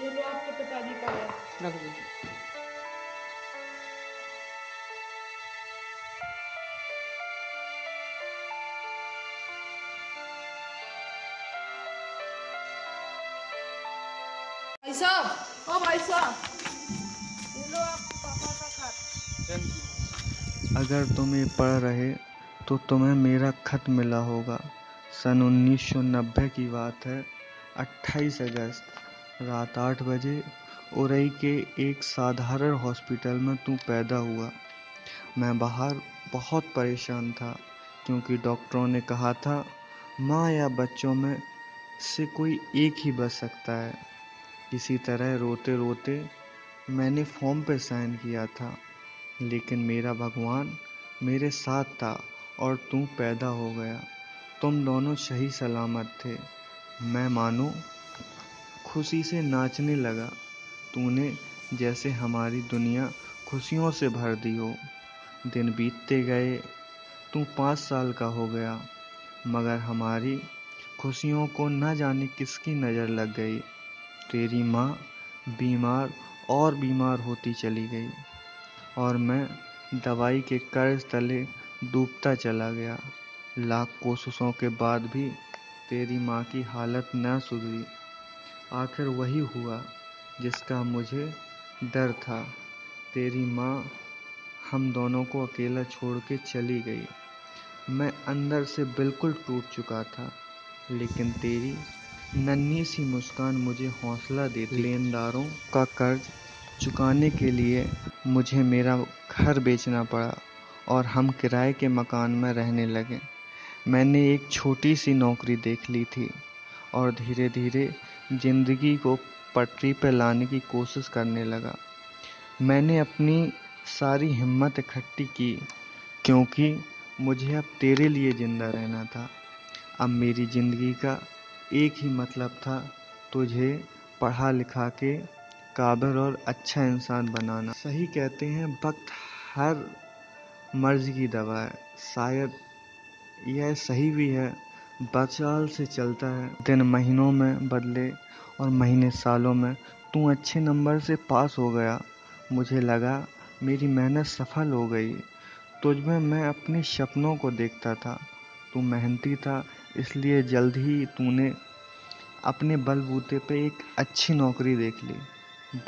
ये लो आपके पिताजी का है। रख दो। भाई साहब, ओ भाई साहब, ये लो आपके पापा का खत। अगर तुम ये पढ़ रहे तो तुम्हें मेरा खत मिला होगा। सन 1990 की बात है। 28 अगस्त रात 8 बजे उरई के एक साधारण हॉस्पिटल में तू पैदा हुआ। मैं बाहर बहुत परेशान था क्योंकि डॉक्टरों ने कहा था माँ या बच्चों में से कोई एक ही बच सकता है। किसी तरह रोते रोते मैंने फॉर्म पे साइन किया था, लेकिन मेरा भगवान मेरे साथ था और तू पैदा हो गया। तुम दोनों सही सलामत थे। मैं मानो खुशी से नाचने लगा। तूने जैसे हमारी दुनिया खुशियों से भर दी हो। दिन बीतते गए, तू 5 साल का हो गया, मगर हमारी खुशियों को न जाने किसकी नज़र लग गई। तेरी माँ बीमार और बीमार होती चली गई और मैं दवाई के कर्ज तले डूबता चला गया। लाख कोशिशों के बाद भी तेरी माँ की हालत न सुधरी। आखिर वही हुआ जिसका मुझे डर था। तेरी माँ हम दोनों को अकेला छोड़ के चली गई। मैं अंदर से बिल्कुल टूट चुका था, लेकिन तेरी नन्ही सी मुस्कान मुझे हौसला देती। लेनदारों का कर्ज चुकाने के लिए मुझे मेरा घर बेचना पड़ा और हम किराए के मकान में रहने लगे। मैंने एक छोटी सी नौकरी देख ली थी और धीरे धीरे जिंदगी को पटरी पर लाने की कोशिश करने लगा। मैंने अपनी सारी हिम्मत इकट्ठी की क्योंकि मुझे अब तेरे लिए जिंदा रहना था। अब मेरी ज़िंदगी का एक ही मतलब था, तुझे पढ़ा लिखा के काबिल और अच्छा इंसान बनाना। सही कहते हैं वक्त हर मर्ज की दवा है। शायद यह सही भी है। बचाल से चलता है, दिन महीनों में बदले और महीने सालों में। तू अच्छे नंबर से पास हो गया। मुझे लगा मेरी मेहनत सफल हो गई। तुझमें मैं अपने सपनों को देखता था। तू मेहनती था, इसलिए जल्द ही तूने अपने बलबूते पे एक अच्छी नौकरी देख ली।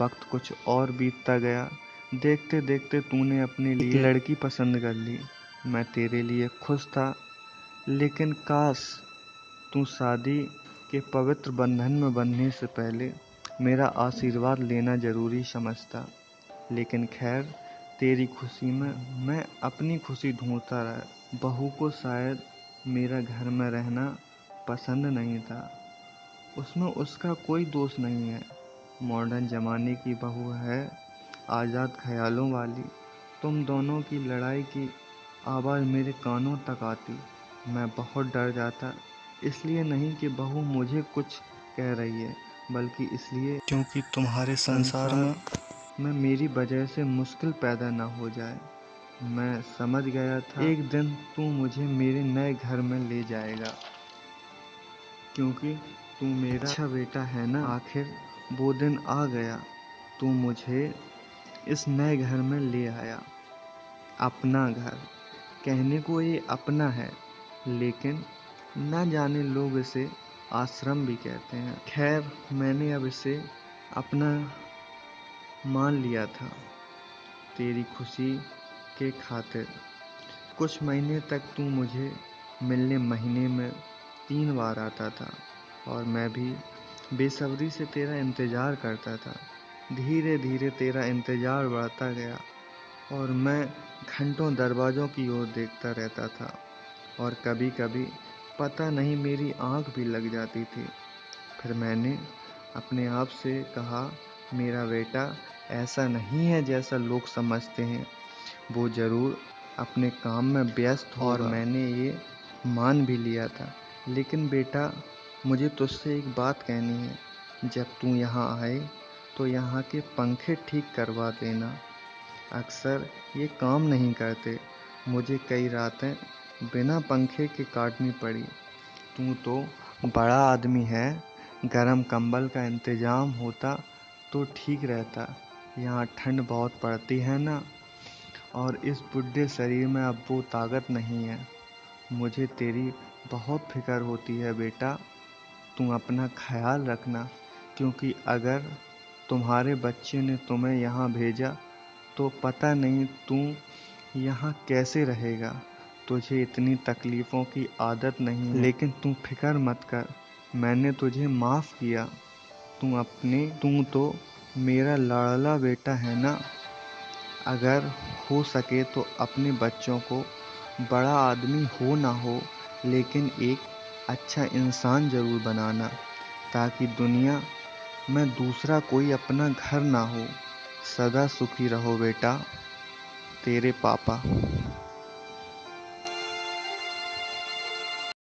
वक्त कुछ और बीतता गया। देखते देखते तूने अपने लिए एक लड़की पसंद कर ली। मैं तेरे लिए खुश था, लेकिन काश तू शादी के पवित्र बंधन में बंधने से पहले मेरा आशीर्वाद लेना जरूरी समझता। लेकिन खैर, तेरी खुशी में मैं अपनी खुशी ढूंढता रहा। बहू को शायद मेरा घर में रहना पसंद नहीं था। उसमें उसका कोई दोष नहीं है। मॉडर्न ज़माने की बहू है, आज़ाद ख्यालों वाली। तुम दोनों की लड़ाई की आवाज़ मेरे कानों तक आती। मैं बहुत डर जाता, इसलिए नहीं कि बहू मुझे कुछ कह रही है, बल्कि इसलिए क्योंकि तुम्हारे संसार में मेरी वजह से मुश्किल पैदा ना हो जाए। मैं समझ गया था एक दिन तू मुझे मेरे नए घर में ले जाएगा, क्योंकि तू मेरा अच्छा बेटा है ना। आखिर वो दिन आ गया। तू मुझे इस नए घर में ले आया। अपना घर कहने को ये अपना है, लेकिन न जाने लोग इसे आश्रम भी कहते हैं। खैर, मैंने अब इसे अपना मान लिया था, तेरी खुशी के खातिर। कुछ महीने तक तू मुझे मिलने महीने में 3 बार आता था और मैं भी बेसब्री से तेरा इंतज़ार करता था। धीरे धीरे तेरा इंतज़ार बढ़ता गया और मैं घंटों दरवाज़ों की ओर देखता रहता था और कभी कभी पता नहीं मेरी आँख भी लग जाती थी। फिर मैंने अपने आप से कहा, मेरा बेटा ऐसा नहीं है जैसा लोग समझते हैं। वो ज़रूर अपने काम में व्यस्त होगा। और मैंने ये मान भी लिया था। लेकिन बेटा, मुझे तुझसे एक बात कहनी है। जब तू यहाँ आए तो यहाँ के पंखे ठीक करवा देना। अक्सर ये काम नहीं करते। मुझे कई रातें बिना पंखे के काटनी पड़ी। तू तो बड़ा आदमी है, गरम कंबल का इंतज़ाम होता तो ठीक रहता। यहाँ ठंड बहुत पड़ती है ना, और इस बुढ़े शरीर में अब वो ताकत नहीं है। मुझे तेरी बहुत फिक्र होती है बेटा। तुम अपना ख्याल रखना, क्योंकि अगर तुम्हारे बच्चे ने तुम्हें यहाँ भेजा तो पता नहीं तू यहाँ कैसे रहेगा। तुझे इतनी तकलीफ़ों की आदत नहीं है, लेकिन तू फिक्र मत कर, मैंने तुझे माफ़ किया। तू तो मेरा लाडला बेटा है ना। अगर हो सके तो अपने बच्चों को बड़ा आदमी हो ना हो, लेकिन एक अच्छा इंसान ज़रूर बनाना, ताकि दुनिया में दूसरा कोई अपना घर ना हो। सदा सुखी रहो बेटा, तेरे पापा।